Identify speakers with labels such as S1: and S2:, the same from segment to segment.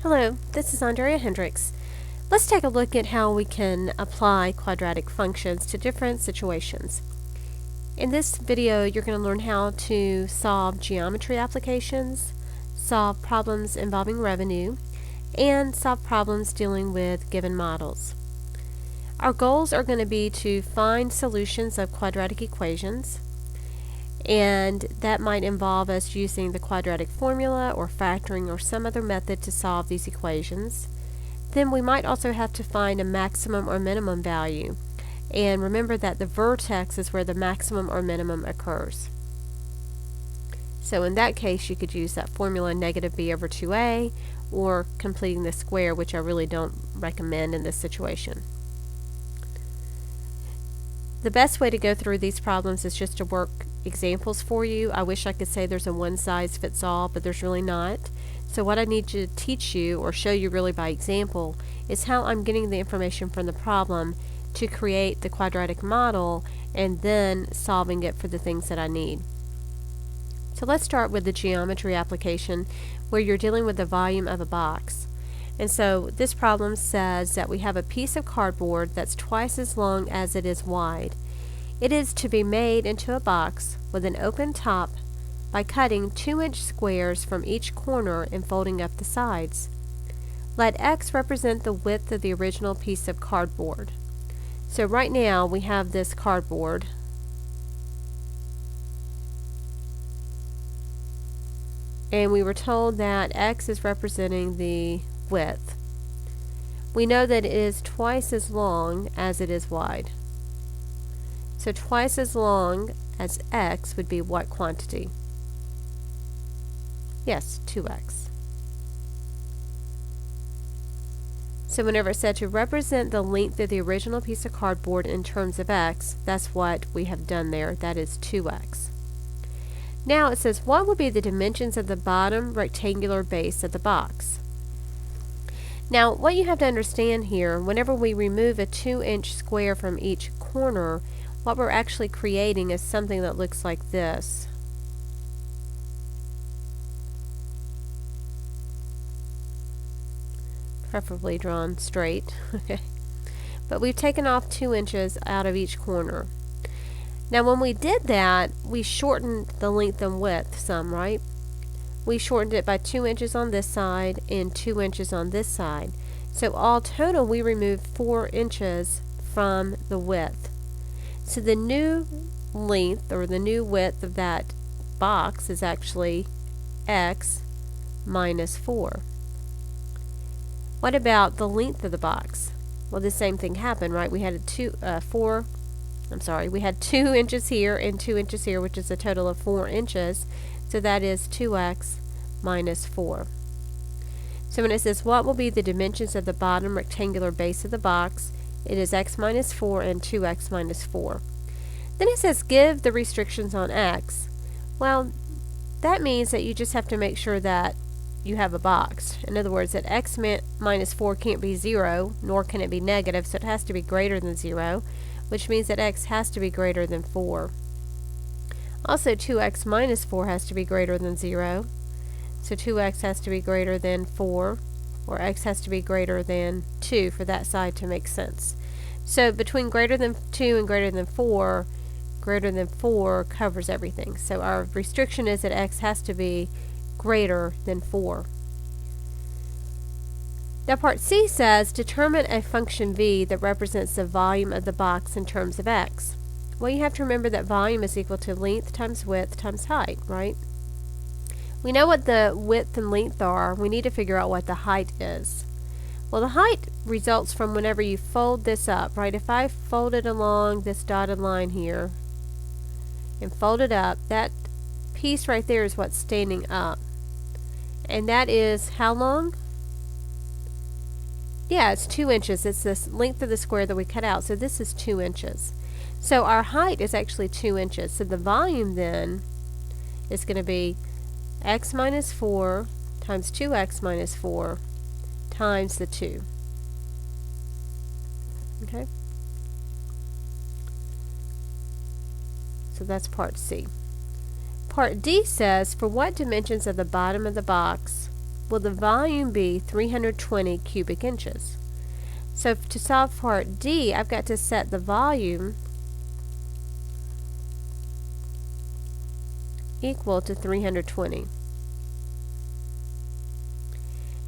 S1: Hello, this is Andrea Hendricks. Let's take a look at how we can apply quadratic functions to different situations. In this video, you're going to learn how to solve geometry applications, solve problems involving revenue, and solve problems dealing with given models. Our goals are going to be to find solutions of quadratic equations, and that might involve us using the quadratic formula or factoring or some other method to solve these equations. Then we might also have to find a maximum or minimum value, and remember that the vertex is where the maximum or minimum occurs. So in that case you could use that formula negative b over 2a or completing the square, which I really don't recommend in this situation. The best way to go through these problems is just to work examples for you. I wish I could say there's a one-size-fits-all, but there's really not. So what I need to teach you, or show you really by example, is how I'm getting the information from the problem to create the quadratic model and then solving it for the things that I need. So let's start with the geometry application where you're dealing with the volume of a box. And so this problem says that we have a piece of cardboard that's twice as long as it is wide. It is to be made into a box with an open top by cutting 2-inch squares from each corner and folding up the sides. Let x represent the width of the original piece of cardboard. So right now we have this cardboard, and we were told that x is representing the width. We know that it is twice as long as it is wide. So twice as long as x would be what quantity? Yes, 2x. So whenever it's said to represent the length of the original piece of cardboard in terms of x, that's what we have done there. That is 2x. Now it says, what would be the dimensions of the bottom rectangular base of the box? Now what you have to understand here, whenever we remove a 2-inch square from each corner, what we're actually creating is something that looks like this. Preferably drawn straight. Okay. But we've taken off 2 inches out of each corner. Now when we did that, we shortened the length and width some, right? We shortened it by 2 inches on this side and 2 inches on this side. So all total we removed 4 inches from the width. So the new length or the new width of that box is actually x minus 4. What about the length of the box? Well, the same thing happened, right? We had we had 2 inches here and 2 inches here, which is a total of 4 inches. So that is 2x minus 4. So when it says what will be the dimensions of the bottom rectangular base of the box, it is x minus 4 and 2x minus 4. Then it says give the restrictions on x. Well, that means that you just have to make sure that you have a box. In other words, that x minus 4 can't be 0, nor can it be negative, so it has to be greater than 0, which means that x has to be greater than 4. Also, 2x minus 4 has to be greater than 0, so 2x has to be greater than 4, or x has to be greater than 2 for that side to make sense. So between greater than 2 and greater than 4 covers everything. So our restriction is that x has to be greater than 4. Now part C says determine a function v that represents the volume of the box in terms of x. Well, you have to remember that volume is equal to length times width times height, right? We know what the width and length are. We need to figure out what the height is. Well, the height results from whenever you fold this up, right? If I fold it along this dotted line here and fold it up, that piece right there is what's standing up. And that is how long? Yeah, it's 2 inches. It's the length of the square that we cut out. So this is 2 inches. So our height is actually 2 inches. So the volume then is going to be x minus 4 times 2x minus 4 times the 2. Okay? So that's part C. Part D says, for what dimensions of the bottom of the box will the volume be 320 cubic inches? So to solve part D, I've got to set the volume equal to 320.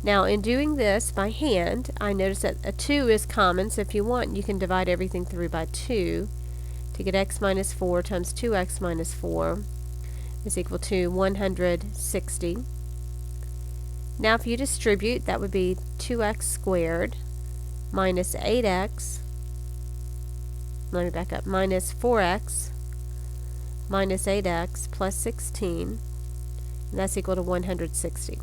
S1: Now in doing this by hand, I notice that a 2 is common, so if you want, you can divide everything through by 2 to get x minus 4 times 2x minus 4 is equal to 160. Now if you distribute, that would be 2x squared minus 8x, let me back up, minus 4x minus 8x plus 16, and that's equal to 160.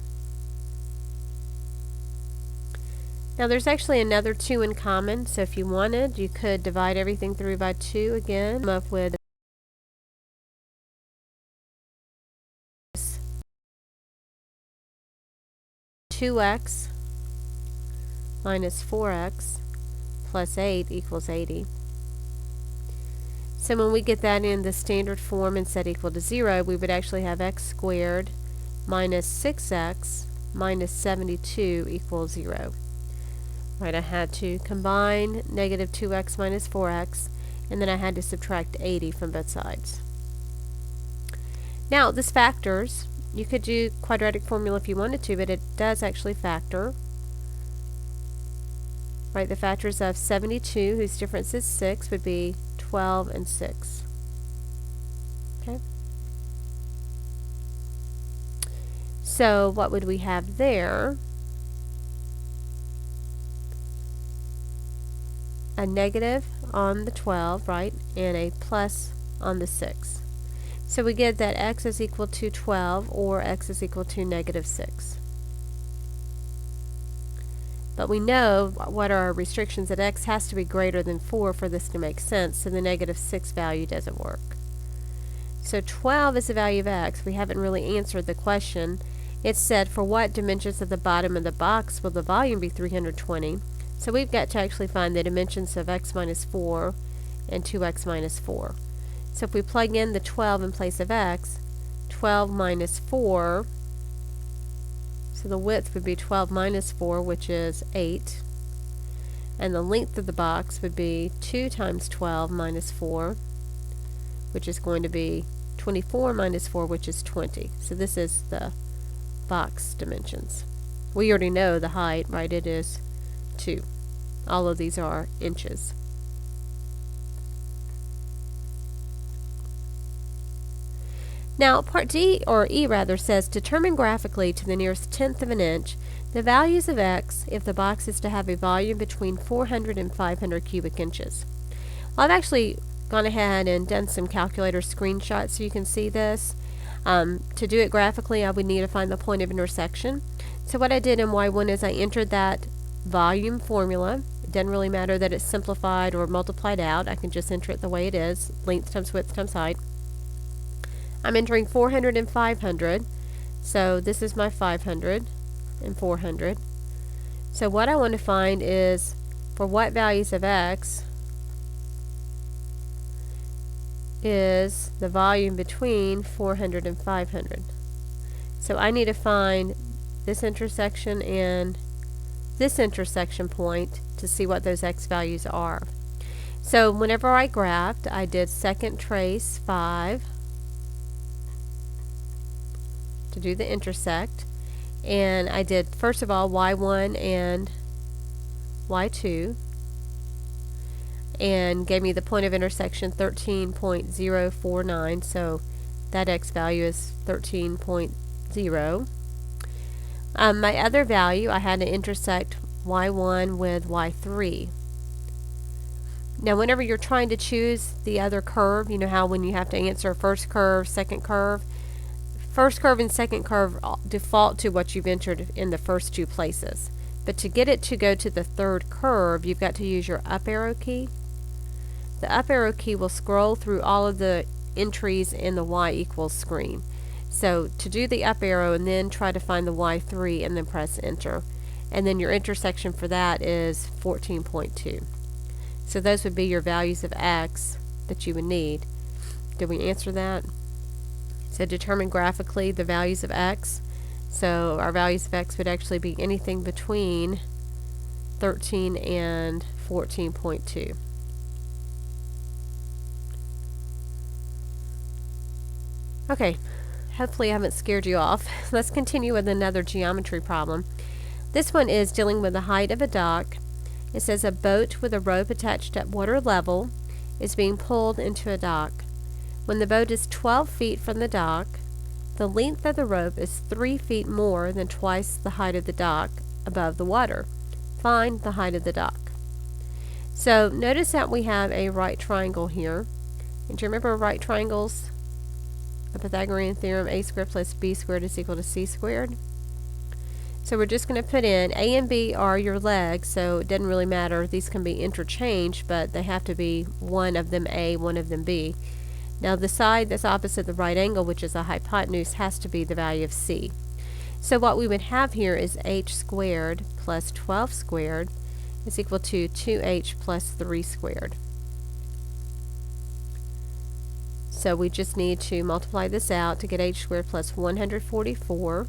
S1: Now there's actually another 2 in common, so if you wanted, you could divide everything through by 2 again, come up with 2x minus 4x plus 8 equals 80. So when we get that in the standard form and set equal to 0, we would actually have x squared minus 6x minus 72 equals 0. Right, I had to combine negative 2x minus 4x, and then I had to subtract 80 from both sides. Now, this factors. You could do quadratic formula if you wanted to, but it does actually factor. Right, the factors of 72, whose difference is 6, would be 12 and 6. Okay. So what would we have there? A negative on the 12, right, and a plus on the 6. So we get that x is equal to 12 or x is equal to negative 6. But we know what are our restrictions, that x has to be greater than 4 for this to make sense, so the negative 6 value doesn't work. So 12 is the value of x. We haven't really answered the question. It said, for what dimensions of the bottom of the box will the volume be 320? So we've got to actually find the dimensions of x minus 4 and 2x minus 4. So if we plug in the 12 in place of x, 12 minus 4, so the width would be 12 minus 4, which is 8. And the length of the box would be 2 times 12 minus 4, which is going to be 24 minus 4, which is 20. So this is the box dimensions. We already know the height, right? It is 2. All of these are inches. Now, part D, or E rather, says determine graphically to the nearest tenth of an inch the values of x if the box is to have a volume between 400 and 500 cubic inches. Well, I've actually gone ahead and done some calculator screenshots so you can see this. To do it graphically, I would need to find the point of intersection. So what I did in Y1 is I entered that volume formula. It doesn't really matter that it's simplified or multiplied out. I can just enter it the way it is, length times width times height. I'm entering 400 and 500, so this is my 500 and 400. So what I want to find is for what values of x is the volume between 400 and 500. So I need to find this intersection and this intersection point to see what those x values are. So whenever I graphed, I did second trace 5 to do the intersect, and I did first of all y1 and y2, and gave me the point of intersection 13.049, so that x value is 13.0. My other value, I had to intersect y1 with y3. Now whenever you're trying to choose the other curve, you know how when you have to answer first curve, second curve and second curve default to what you've entered in the first two places. But to get it to go to the third curve, you've got to use your up arrow key. The up arrow key will scroll through all of the entries in the y equals screen. So to do the up arrow and then try to find the y3 and then press enter. And then your intersection for that is 14.2. So those would be your values of x that you would need. Did we answer that? So determine graphically the values of x. So our values of x would actually be anything between 13 and 14.2. Okay, hopefully I haven't scared you off. Let's continue with another geometry problem. This one is dealing with the height of a dock. It says a boat with a rope attached at water level is being pulled into a dock. When the boat is 12 feet from the dock, the length of the rope is 3 feet more than twice the height of the dock above the water. Find the height of the dock. So notice that we have a right triangle here. And do you remember right triangles? The Pythagorean theorem, a squared plus b squared is equal to c squared. So we're just going to put in a and b are your legs, so it doesn't really matter. These can be interchanged, but they have to be one of them a, one of them b. Now the side that's opposite the right angle, which is a hypotenuse, has to be the value of c. So what we would have here is h squared plus 12 squared is equal to 2h plus 3 squared. So we just need to multiply this out to get h squared plus 144.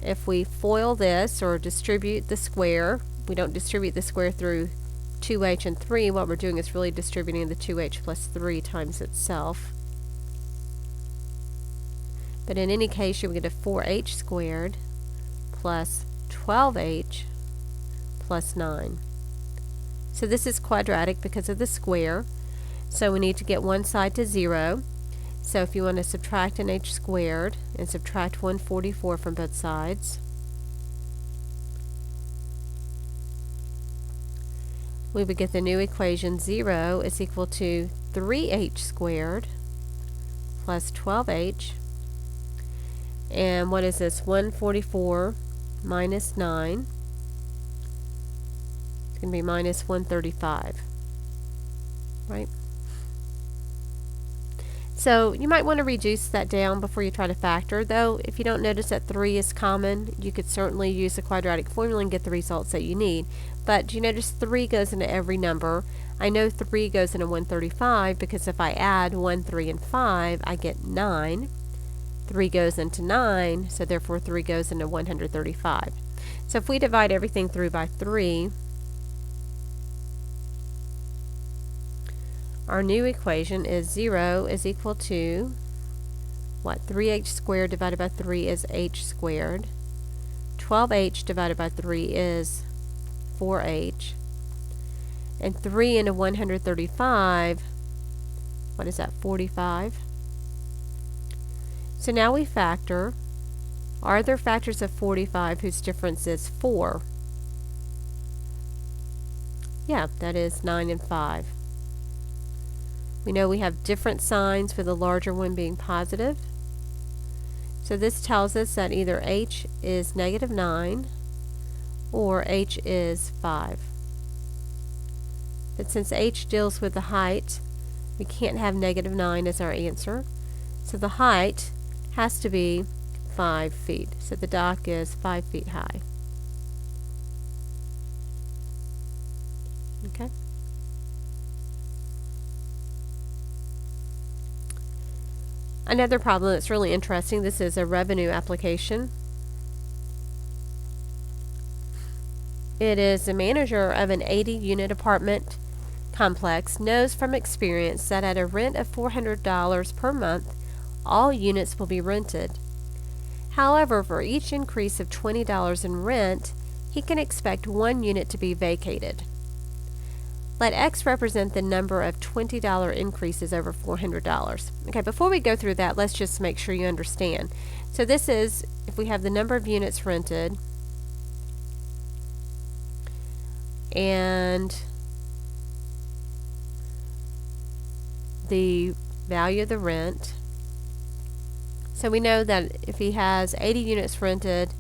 S1: If we FOIL this or distribute the square, we don't distribute the square through 2h and 3. What we're doing is really distributing the 2h plus 3 times itself. But in any case, you will get a 4h squared plus 12h plus 9. So this is quadratic because of the square. So we need to get one side to 0. So if you want to subtract an h squared and subtract 144 from both sides, we would get the new equation 0 is equal to 3h squared plus 12h. And what is this? 144 minus 9. It's going to be minus 135. Right? So you might want to reduce that down before you try to factor, though if you don't notice that 3 is common, you could certainly use the quadratic formula and get the results that you need. But do you notice 3 goes into every number? I know 3 goes into 135 because if I add 1, 3, and 5, I get 9. 3 goes into 9, so therefore 3 goes into 135. So if we divide everything through by 3, our new equation is 0 is equal to, what, 3h squared divided by 3 is h squared. 12h divided by 3 is 4h. And 3 into 135, what is that, 45? So now we factor. Are there factors of 45 whose difference is 4? Yeah, that is 9 and 5. We know we have different signs, with the larger one being positive. So this tells us that either h is negative 9 or h is 5. But since h deals with the height, we can't have negative 9 as our answer. So the height has to be 5 feet. So the dock is 5 feet high. Okay. Another problem that's really interesting, this is a revenue application. It is the manager of an 80-unit apartment complex knows from experience that at a rent of $400 per month, all units will be rented. However, for each increase of $20 in rent, he can expect one unit to be vacated. Let X represent the number of $20 increases over $400. Okay, before we go through that, let's just make sure you understand. So this is, if we have the number of units rented, and the value of the rent. So we know that if he has 80 units rented,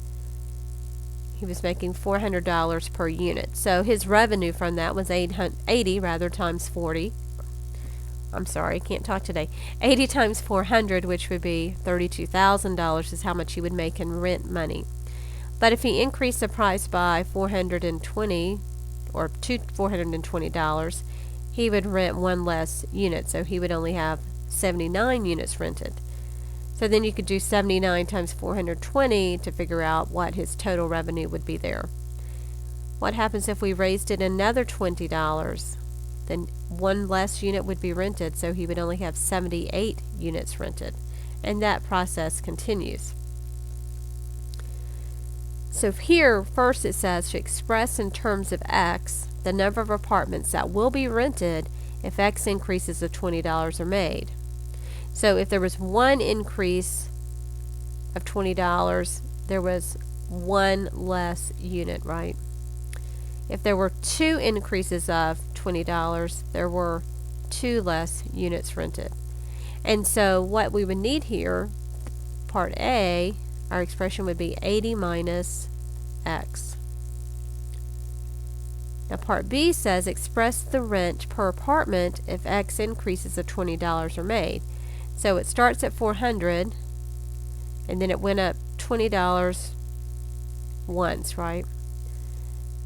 S1: he was making $400 per unit. So his revenue from that was 80 times 40. I'm sorry, I can't talk today. 80 times 400, which would be $32,000, is how much he would make in rent money. But if he increased the price by $420 or to $420, he would rent one less unit. So he would only have 79 units rented. So then you could do 79 times 420 to figure out what his total revenue would be there. What happens if we raised it another $20? Then one less unit would be rented, so he would only have 78 units rented. And that process continues. So here, first it says to express in terms of X the number of apartments that will be rented if X increases of $20 are made. So if there was one increase of $20, there was one less unit, right? If there were two increases of $20, there were two less units rented. And so what we would need here, part A, our expression would be 80 minus X. Now part B says express the rent per apartment if X increases of $20 are made. So it starts at 400 and then it went up $20 once, right?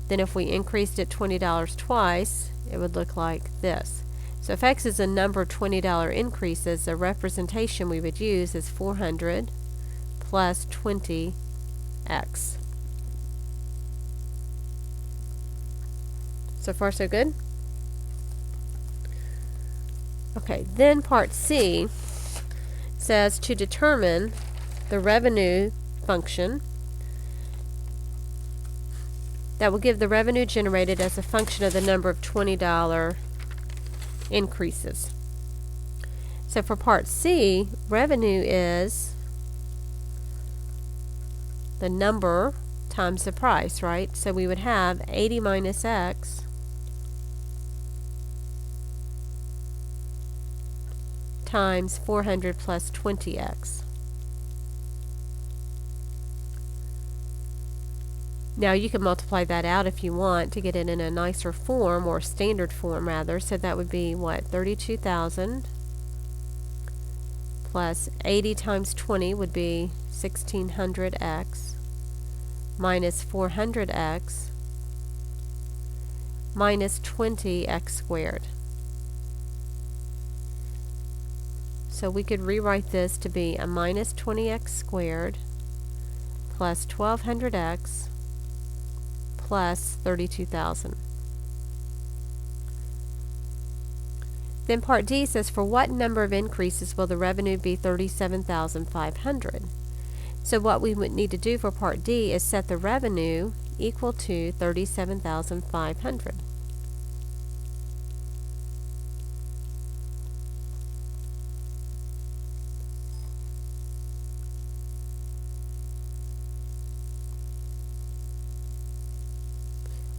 S1: Then if we increased it $20 twice, it would look like this. So if X is a number of $20 increases, the representation we would use is 400 plus 20X. So far so good? Okay, then part C says to determine the revenue function that will give the revenue generated as a function of the number of $20 increases. So for part C, revenue is the number times the price, right? So we would have 80 minus X times 400 plus 20X. Now you can multiply that out if you want to get it in a nicer form, or standard form rather. So that would be what? 32,000 plus 80 times 20 would be 1600X minus 400X minus 20X squared. So we could rewrite this to be a minus 20X squared plus 1200X plus 32,000. Then part D says for what number of increases will the revenue be 37,500? So what we would need to do for part D is set the revenue equal to 37,500.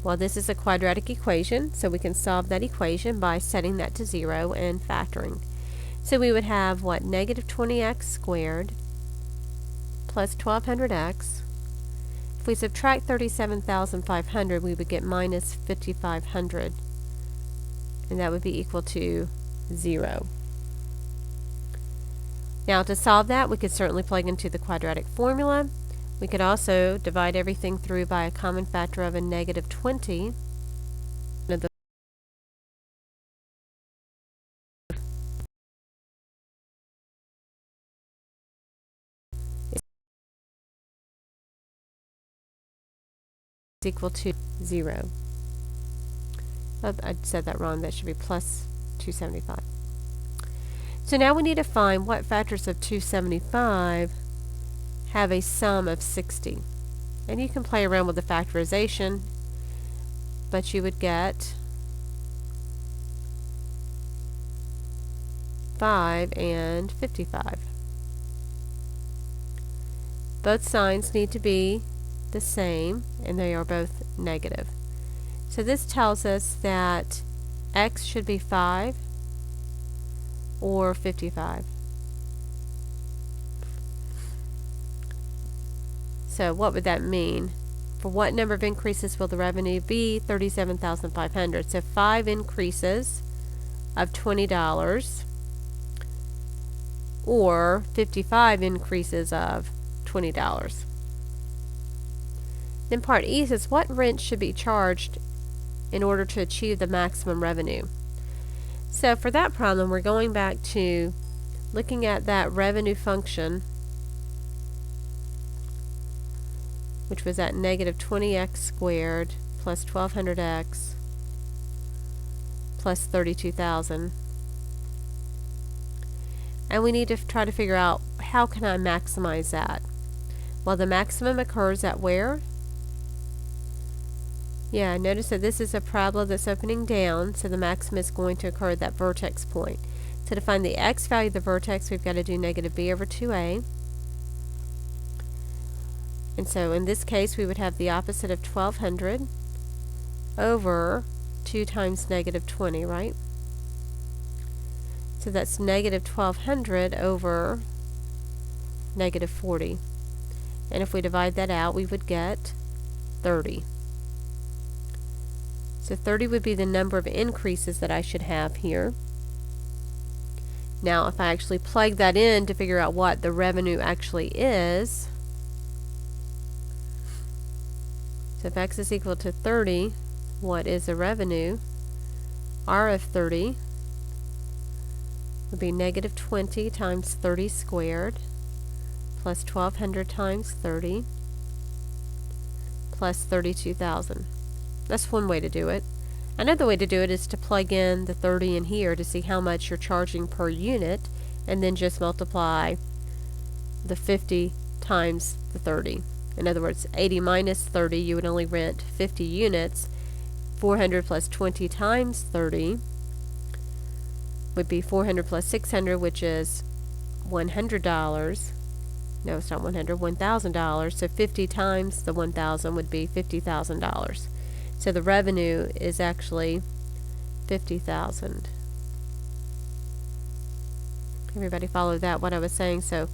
S1: Well, this is a quadratic equation, so we can solve that equation by setting that to 0 and factoring. So we would have, what, negative 20x squared plus 1200x. If we subtract 37,500, we would get minus 5,500, and that would be equal to 0. Now to solve that, we could certainly plug into the quadratic formula. We could also divide everything through by a common factor of a negative 20. Is equal to 0. Oh, I said that wrong. That should be plus 275. So now we need to find what factors of 275 have a sum of 60. And you can play around with the factorization, but you would get 5 and 55. Both signs need to be the same, and they are both negative. So this tells us that x should be 5 or 55. So what would that mean? For what number of increases will the revenue be? 37,500. So 5 increases of $20 or 55 increases of $20. Then part E says what rent should be charged in order to achieve the maximum revenue. So for that problem, we're going back to looking at that revenue function, which was at negative 20x squared plus 1200x plus 32,000. And we need to try to figure out, how can I maximize that? Well, the maximum occurs at where? Yeah, notice that this is a parabola that's opening down, so the maximum is going to occur at that vertex point. So to find the x value of the vertex, we've got to do negative b over 2a. And so in this case, we would have the opposite of 1200 over 2 times negative 20, right? So that's negative 1200 over negative 40. And if we divide that out, we would get 30. So 30 would be the number of increases that I should have here. Now, if I actually plug that in to figure out what the revenue actually is, so if x is equal to 30, what is the revenue? R of 30 would be negative 20 times 30 squared plus 1200 times 30 plus 32,000. That's one way to do it. Another way to do it is to plug in the 30 in here to see how much you're charging per unit, and then just multiply the 50 times the 30. In other words, 80 minus 30, you would only rent 50 units. 400 plus 20 times 30 would be 400 plus 600, which is $100. No, it's not 100, $1,000. So 50 times the 1,000 would be $50,000. So the revenue is actually 50,000. Everybody follow that, what I was saying? So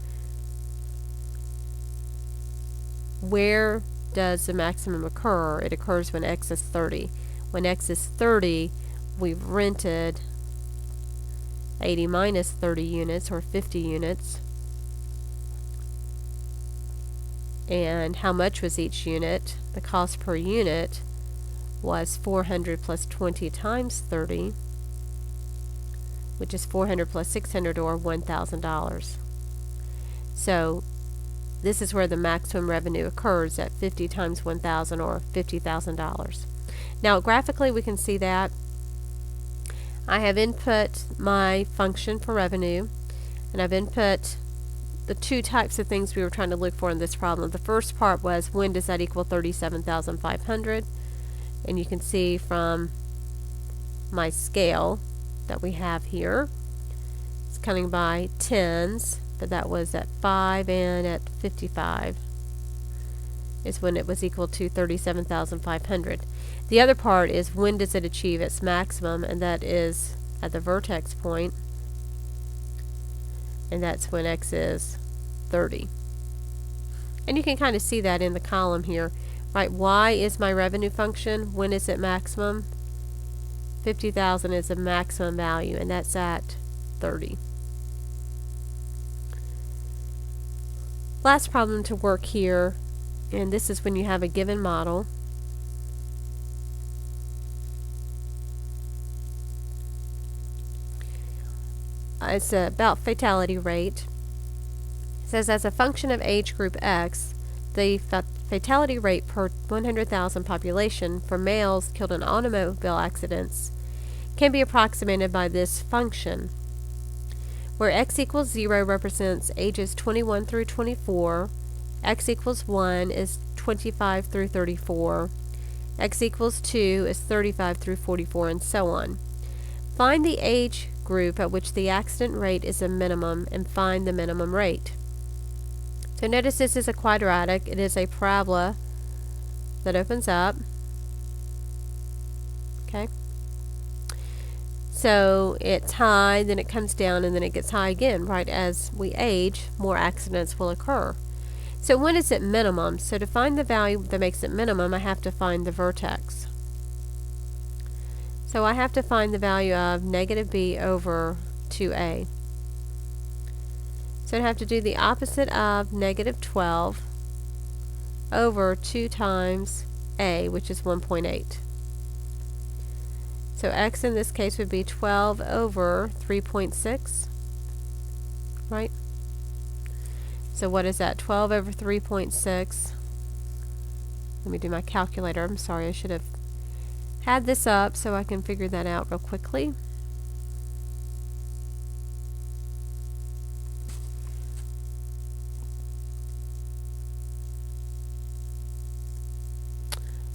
S1: where does the maximum occur? It occurs when x is 30. When x is 30, we've rented 80 minus 30 units, or 50 units. And how much was each unit? The cost per unit was 400 plus 20 times 30, which is 400 plus 600, or $1,000. So this is where the maximum revenue occurs, at 50 times 1,000, or $50,000. Now graphically we can see that I have input my function for revenue, and I've input the two types of things we were trying to look for in this problem. The first part was, when does that equal 37,500? And you can see from my scale that we have here, it's coming by tens, but that was at 5 and at 55 is when it was equal to 37,500. The other part is, when does it achieve its maximum, and that is at the vertex point, and that's when x is 30. And you can kind of see that in the column here, right? Y is my revenue function. When is it maximum? 50,000 is a maximum value, and that's at 30. Last problem to work here, and this is when you have a given model. It's about fatality rate. It says, as a function of age group X, the fatality rate per 100,000 population for males killed in automobile accidents can be approximated by this function, where x equals 0 represents ages 21 through 24, x equals 1 is 25 through 34, x equals 2 is 35 through 44, and so on. Find the age group at which the accident rate is a minimum, and find the minimum rate. So notice this is a quadratic. It is a parabola that opens up. Okay. So it's high, then it comes down, and then it gets high again, right? As we age, more accidents will occur. So when is it minimum? So to find the value that makes it minimum, I have to find the vertex. So I have to find the value of negative b over 2a. So I'd have to do the opposite of negative 12 over 2 times a, which is 1.8. So x in this case would be 12 over 3.6, right? So what is that? 12 over 3.6. Let me do my calculator. I'm sorry, I should have had this up so I can figure that out real quickly.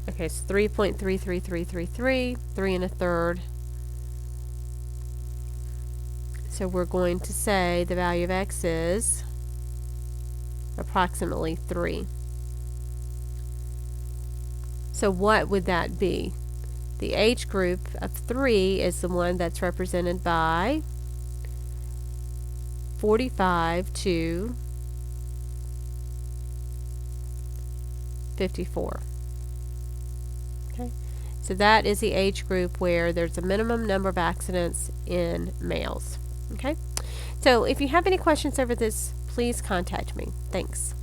S1: Okay, so 3.33333, 3 1/3. So we're going to say the value of x is approximately 3. So what would that be? The age group of 3 is the one that's represented by 45 to 54. Okay, so that is the age group where there's a minimum number of accidents in males. Okay, so if you have any questions over this, please contact me. Thanks.